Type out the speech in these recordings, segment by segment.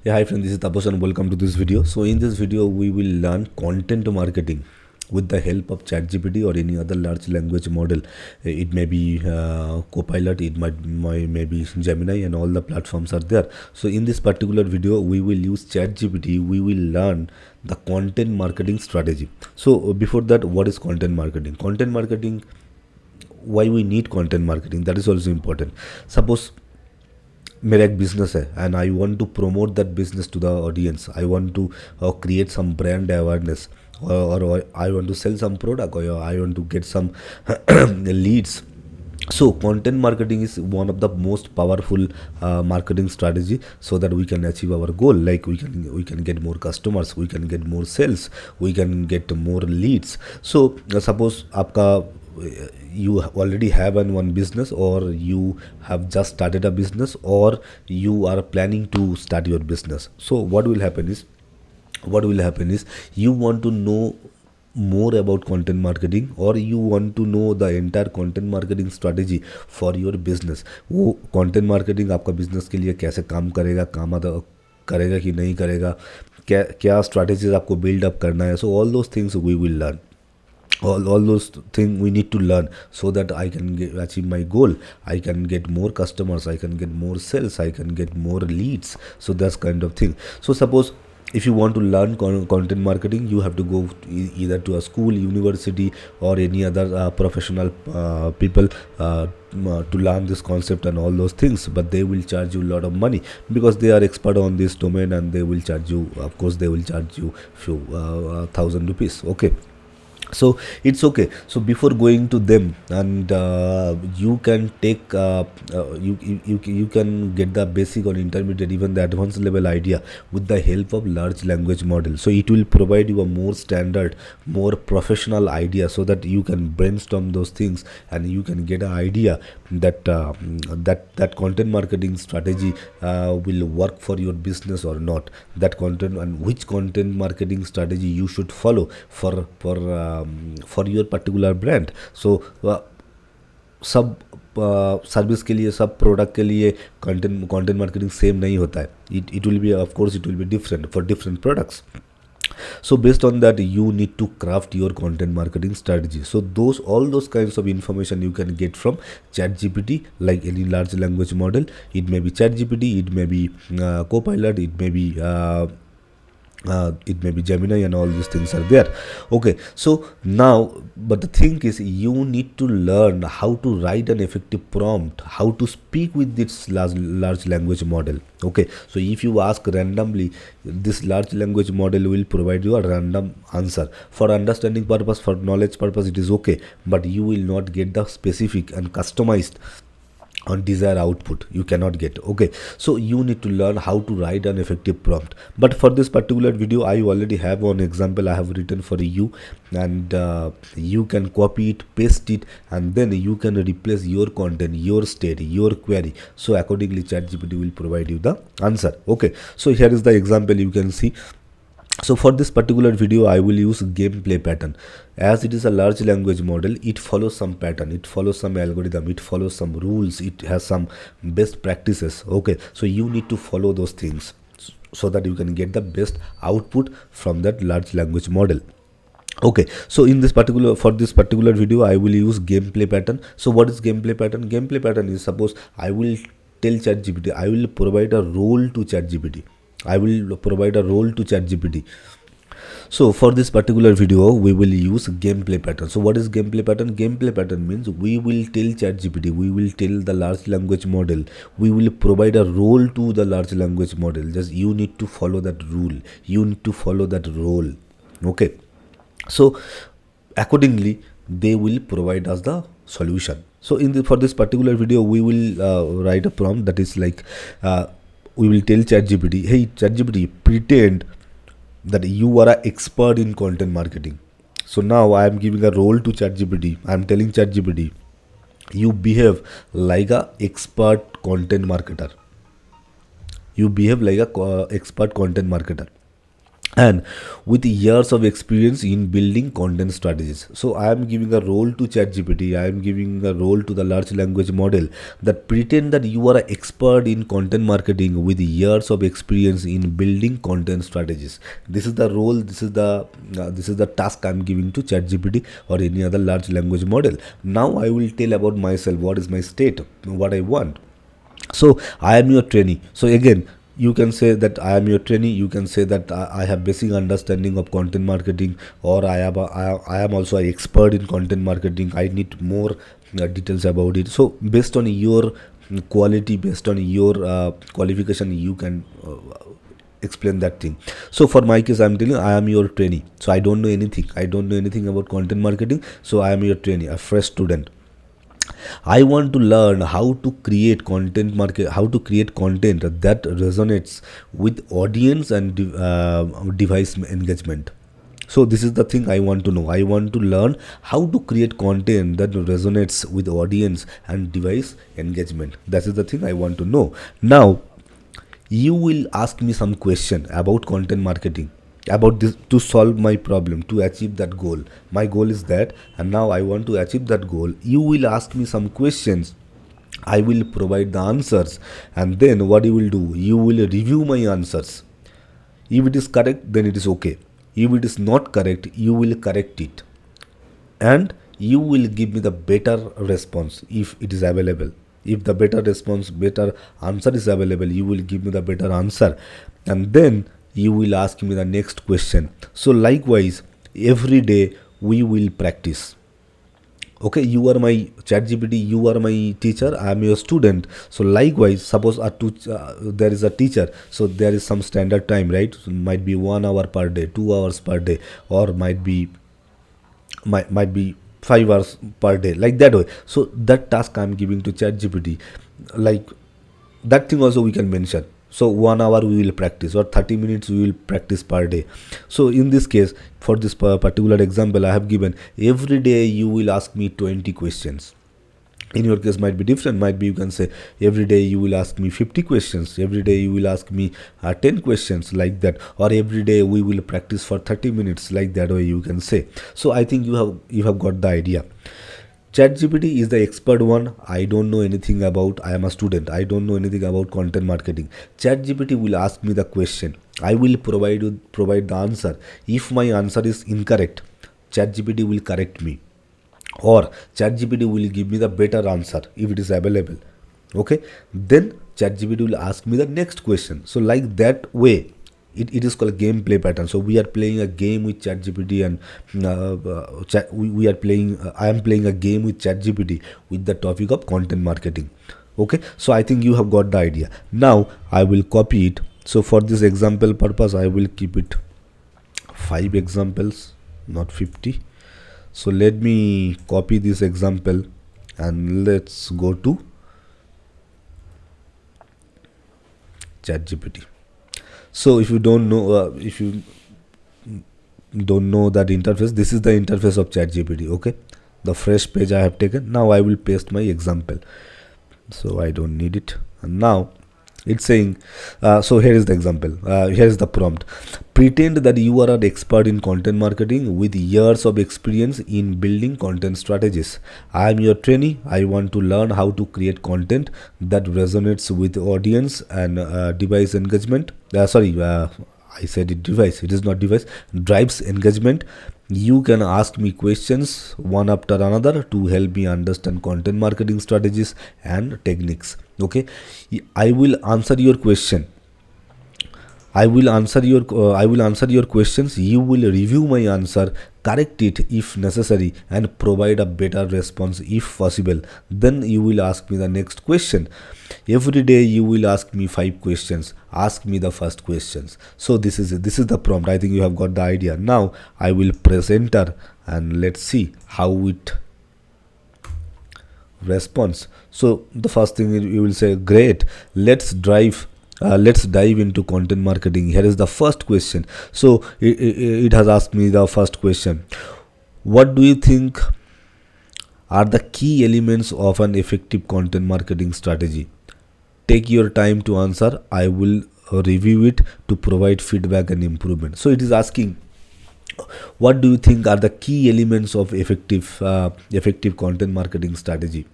Yeah, hi friend, this is Tapas and welcome to this video. So in this video, we will learn content marketing with the help of ChatGPT or any other large language model. It may be Copilot, it may be Gemini, and all the platforms are there. So in this particular video, we will use ChatGPT. We will learn the content marketing strategy. So before that, what is content marketing? Content marketing, why we need content marketing, that is also important. Suppose मेरा एक business है and I want to promote that business to the audience. I want to create some brand awareness, or I want to sell some product, or I want to get some leads. So content marketing is one of the most powerful marketing strategy, so that we can achieve our goal. Like we can get more customers, we can get more sales, we can get more leads. So suppose आपका you already have one business, or you have just started a business, or you are planning to start your business. So what will happen is you want to know more about content marketing, or you want to know the entire content marketing strategy for your business. वो content marketing आपका business के लिए कैसे काम करेगा, काम करेगा कि नहीं करेगा, क्या strategies आपको build up करना है. So all those things we will learn. All those things we need to learn, so that I can achieve my goal. I can get more customers, I can get more sales, I can get more leads. So that's kind of thing. So suppose if you want to learn content marketing, you have to go either to a school, university, or any other professional people to learn this concept and all those things. But they will charge you a lot of money, because they are expert on this domain, and they will charge you, of course they will charge you few thousand rupees. Okay, so it's okay. So before going to them, and you can take you can get the basic or intermediate, even the advanced level idea with the help of large language model. So it will provide you a more standard, more professional idea, so that you can brainstorm those things, and you can get an idea that that content marketing strategy will work for your business or not. That content, and which content marketing strategy you should follow for your particular brand. So सब service के लिए, सब product के लिए content marketing same नहीं होता है. It will be, of course it will be different for different products. So based on that, you need to craft your content marketing strategy. So all those kinds of information you can get from ChatGPT, like any large language model. It may be ChatGPT, it may be Copilot, it may be Gemini, and all these things are there. Okay, so now, but the thing is, you need to learn how to write an effective prompt, how to speak with this large language model. Okay, so if you ask randomly, this large language model will provide you a random answer. For understanding purpose, for knowledge purpose, it is okay, but you will not get the specific and customized on desired output. You cannot get. Okay, so you need to learn how to write an effective prompt. But for this particular video, I already have one example I have written for you, and you can copy it, paste it, and then you can replace your content, your state, your query. So accordingly, ChatGPT will provide you the answer. Okay, so here is the example you can see. So for this particular video, I will use gameplay pattern. As it is a large language model, it follows some pattern, it follows some algorithm, it follows some rules, it has some best practices. Okay, so you need to follow those things, so that you can get the best output from that large language model. Okay, so for this particular video, I will use gameplay pattern. So what is gameplay pattern? Gameplay pattern is, suppose I will tell ChatGPT, I will provide a role to ChatGPT. I will provide a role to ChatGPT. So for this particular video, we will use gameplay pattern. So what is gameplay pattern? Gameplay pattern means we will tell ChatGPT, we will tell the large language model, we will provide a role to the large language model. Just you need to follow that rule, you need to follow that role. Okay, so accordingly, they will provide us the solution. So for this particular video, we will write a prompt that is like, we will tell ChatGPT, hey ChatGPT, pretend that you are an expert in content marketing. So now I am giving a role to ChatGPT. I am telling ChatGPT, you behave like a expert content marketer. You behave like a expert content marketer. and with years of experience in building content strategies. So I am giving a role to ChatGPT, I am giving a role to the large language model that pretend that you are an expert in content marketing with years of experience in building content strategies. This is the role, this is the task I'm giving to ChatGPT or any other large language model. Now I will tell about myself, what is my state, what I want. So I am your trainee. So again, you can say that I am your trainee, you can say that I have basic understanding of content marketing, or I am also an expert in content marketing, I need more details about it. So based on your quality, based on your qualification, you can explain that thing. So for my case, I'm telling I am your trainee, so I don't know anything, I don't know anything about content marketing, so I am your trainee, a fresh student. I want to learn how to create how to create content that resonates with audience and device engagement. So this is the thing I want to know. I want to learn how to create content that resonates with audience and device engagement. That is the thing I want to know. Now you will ask me some question about content marketing, about this, to solve my problem, to achieve that goal. My goal is that, and now I want to achieve that goal. You will ask me some questions, I will provide the answers, and then what you will do, you will review my answers. If it is correct, then it is okay. If it is not correct, you will correct it, and you will give me the better response if it is available. If the better response, better answer is available, you will give me the better answer, and then you will ask me the next question. So likewise, every day we will practice. Okay, you are my ChatGPT, you are my teacher, I am your student. So likewise, suppose there is a teacher, so there is some standard time, right? So might be 1 hour per day, 2 hours per day, or might be 5 hours per day, like that way. So that task I'm giving to ChatGPT, like that thing also we can mention. So 1 hour we will practice, or 30 minutes we will practice per day. So in this case, for this particular example I have given, every day you will ask me 20 questions. In your case might be different, might be you can say every day you will ask me 50 questions, every day you will ask me 10 questions, like that, or every day we will practice for 30 minutes, like that way you can say. So I think you have got the idea. ChatGPT is the expert one. I don't know anything about. I am a student. I don't know anything about content marketing. ChatGPT will ask me the question. I will provide the answer. If my answer is incorrect, ChatGPT will correct me, or ChatGPT will give me the better answer if it is available. Okay, then ChatGPT will ask me the next question. So like that way, it is called a gameplay pattern. So we are playing a game with ChatGPT, and we are playing. I am playing a game with ChatGPT with the topic of content marketing. Okay, so I think you have got the idea. Now I will copy it. So for this example purpose, I will keep it 5 examples, not 50. So let me copy this example, and let's go to ChatGPT. So if you don't know, if you don't know that interface, this is the interface of ChatGPT. Okay, the fresh page I have taken. Now I will paste my example, so I don't need it. And now it's saying, so here is the example, here is the prompt: pretend that you are an expert in content marketing with years of experience in building content strategies. I am your trainee, I want to learn how to create content that resonates with audience and device engagement, I said it device, it is not device, drives engagement. You can ask me questions one after another to help me understand content marketing strategies and techniques. Okay, I will answer your question. I will answer your questions. You will review my answer, correct it if necessary, and provide a better response if possible. Then you will ask me the next question. Every day you will ask me 5 questions. Ask me the first questions. So this is it. This is the prompt. I think you have got the idea. Now I will press enter, and let's see how it responds. So the first thing you will say, great, let's dive into content marketing. Here is the first question. So it has asked me the first question: what do you think are the key elements of an effective content marketing strategy? Take your time to answer. I will review it to provide feedback and improvement. So it is asking, what do you think are the key elements of effective content marketing strategy?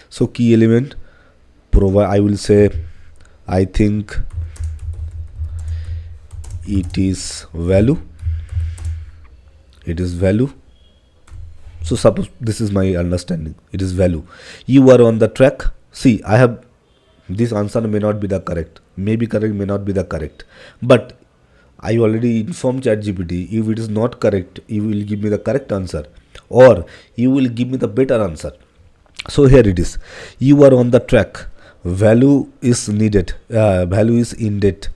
So key element, provide, I will say, I think it is value. It is value. So suppose this is my understanding. It is value. You are on the track. See, I have, this answer may not be the correct. May be correct, may not be the correct. But I already informed ChatGPT. If it is not correct, you will give me the correct answer, or you will give me the better answer. So here it is. You are on the track. Value is needed. Value is indeed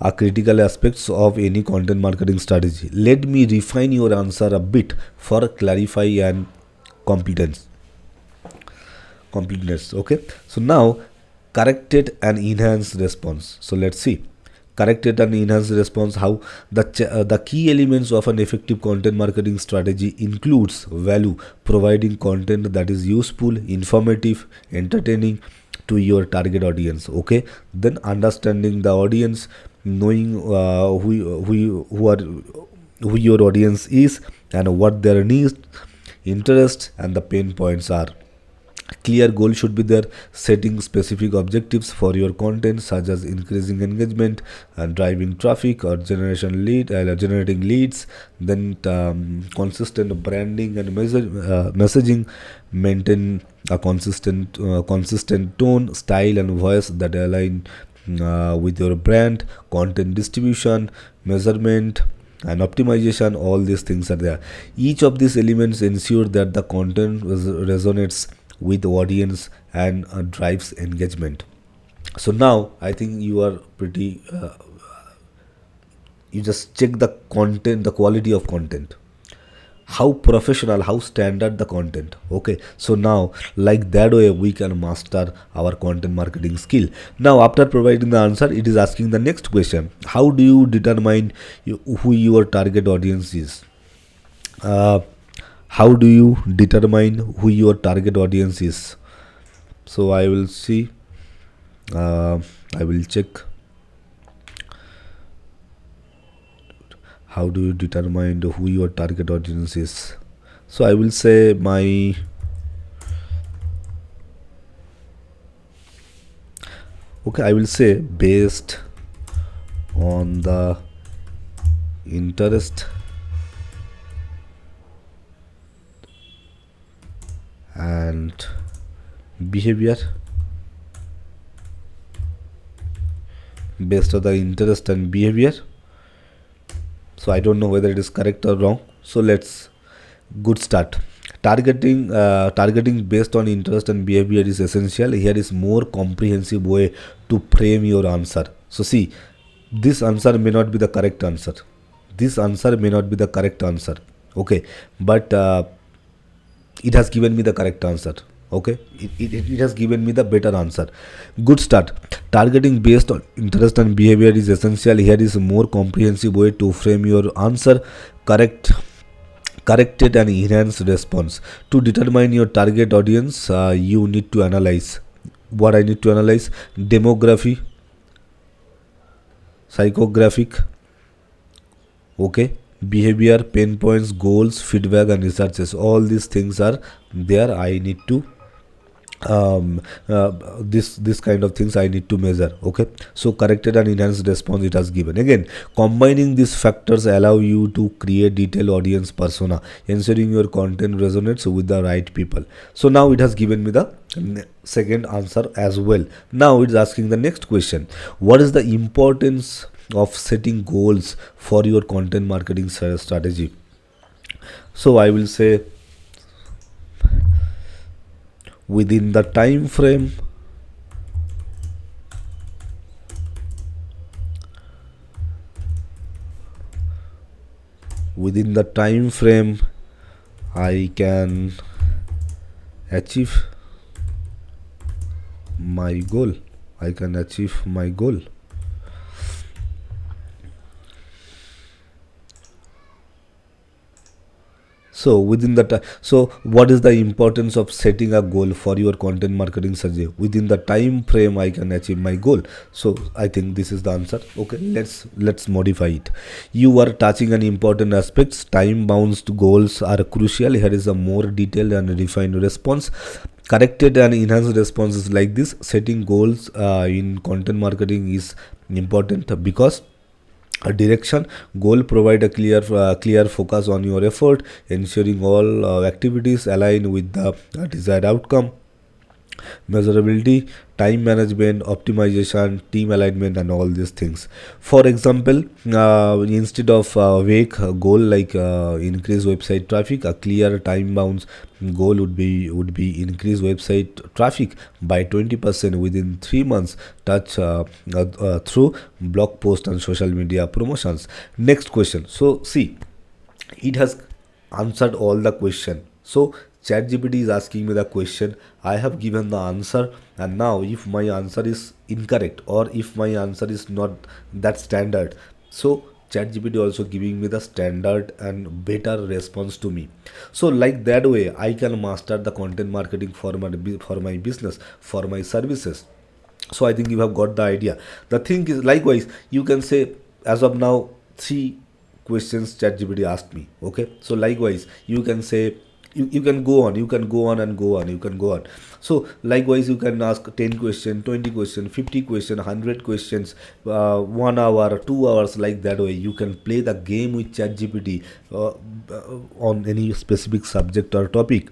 are critical aspects of any content marketing strategy. Let me refine your answer a bit for clarify and competence. Completeness. Okay. So now, corrected and enhanced response. So let's see. Corrected and enhanced response. How the key elements of an effective content marketing strategy includes value, providing content that is useful, informative, entertaining to your target audience. Okay. Then understanding the audience, knowing who your audience is and what their needs, interests, and the pain points are. Clear goal should be there. Setting specific objectives for your content, such as increasing engagement and driving traffic or generating leads. Then consistent branding and messaging. Maintain a consistent tone, style, and voice that align with your brand. Content distribution, measurement, and optimization, all these things are there. Each of these elements ensure that the content resonates with the audience and drives engagement. So now I think you are pretty you just check the content, the quality of content, how professional, how standard the content. Okay, so now like that way we can master our content marketing skill. Now after providing the answer, it is asking the next question: how do you determine who your target audience is? uh, how do you determine who your target audience is? So I will see, I will check, how do you determine who your target audience is? So I will say my, okay, I will say based on the interest and behavior. Based on the interest and behavior. So I don't know whether it is correct or wrong. So let's, good start. Targeting based on interest and behavior is essential. Here is more comprehensive way to frame your answer. So see, this answer may not be the correct answer. This answer may not be the correct answer. Okay, but it has given me the correct answer. Okay, it has given me the better answer. Good start. Targeting based on interest and behavior is essential. Here is a more comprehensive way to frame your answer. Corrected and enhanced response. To determine your target audience, you need to analyze. What I need to analyze: demography, psychographic, okay, behavior, pain points, goals, feedback, and researches. All these things are there. I need to this kind of things I need to measure. Okay, so corrected and enhanced response it has given. Again, combining these factors allow you to create detailed audience persona, ensuring your content resonates with the right people. So now it has given me the second answer as well. Now it's asking the next question: what is the importance of setting goals for your content marketing strategy? So I will say, within the time frame, I can achieve my goal. So within the so what is the importance of setting a goal for your content marketing survey? Within the time frame I can achieve my goal. So I think this is the answer. Okay, let's modify it. You are touching an important aspects. Time bound goals are crucial. Here is a more detailed and refined response. Corrected and enhanced responses like this. Setting goals in content marketing is important because a direction goal provide a clear focus on your effort, ensuring all activities align with the desired outcome. Measurability, time management, optimization, team alignment, and all these things. For example, instead of vague goal like increase website traffic, a clear time bounds goal would be increase website traffic by 20% within 3 months. Touch through blog post and social media promotions. Next question. So see, it has answered all the question. So ChatGPT is asking me the question, I have given the answer, and now if my answer is incorrect or if my answer is not that standard, so ChatGPT also giving me the standard and better response to me. So like that way I can master the content marketing for my business, for my services. So I think you have got the idea. The thing is, likewise you can say, as of now, three questions ChatGPT asked me. Okay, so likewise you can say, you can go on, you can go on and go on, you can go on. So likewise you can ask 10 question, 20 question, 50 question, 100 questions, 1 hour, 2 hours, like that way you can play the game with ChatGPT on any specific subject or topic,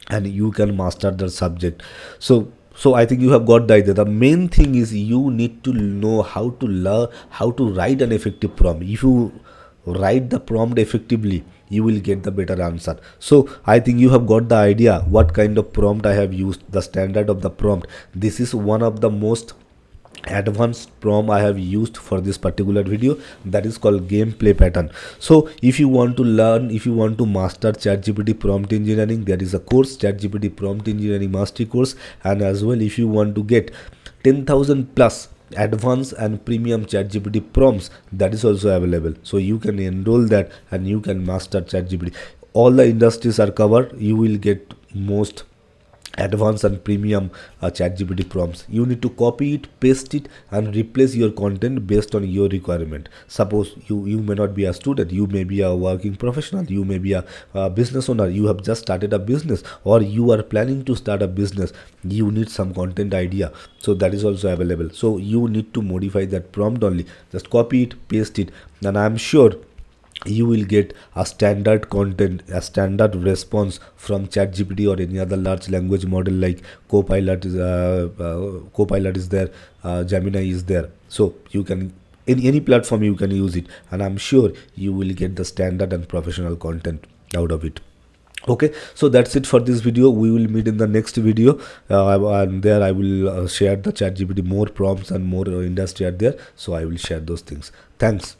and you can master the subject. So I think you have got the idea. The main thing is you need to know how to learn how to write an effective prompt. If you write the prompt effectively, you will get the better answer. So I think you have got the idea what kind of prompt I have used, the standard of the prompt. This is one of the most advanced prompt I have used for this particular video, that is called gameplay pattern. So if you want to learn, if you want to master ChatGPT prompt engineering, there is a course, ChatGPT prompt engineering mastery course. And as well, if you want to get 10,000 plus advanced and premium ChatGPT prompts, that is also available. So you can enroll that and you can master ChatGPT. All the industries are covered. You will get most advanced and premium ChatGPT prompts. You need to copy it, paste it, and replace your content based on your requirement. Suppose you may not be a student, you may be a working professional, you may be a business owner, you have just started a business, or you are planning to start a business. You need some content idea, so that is also available. So you need to modify that prompt only. Just copy it, paste it, and I am sure you will get a standard content, a standard response from ChatGPT or any other large language model like Copilot is there, Gemini is there. So you can, in any platform you can use it, and I'm sure you will get the standard and professional content out of it. Okay, so that's it for this video. We will meet in the next video, and there I will share the ChatGPT more prompts and more industry are there, so I will share those things. Thanks.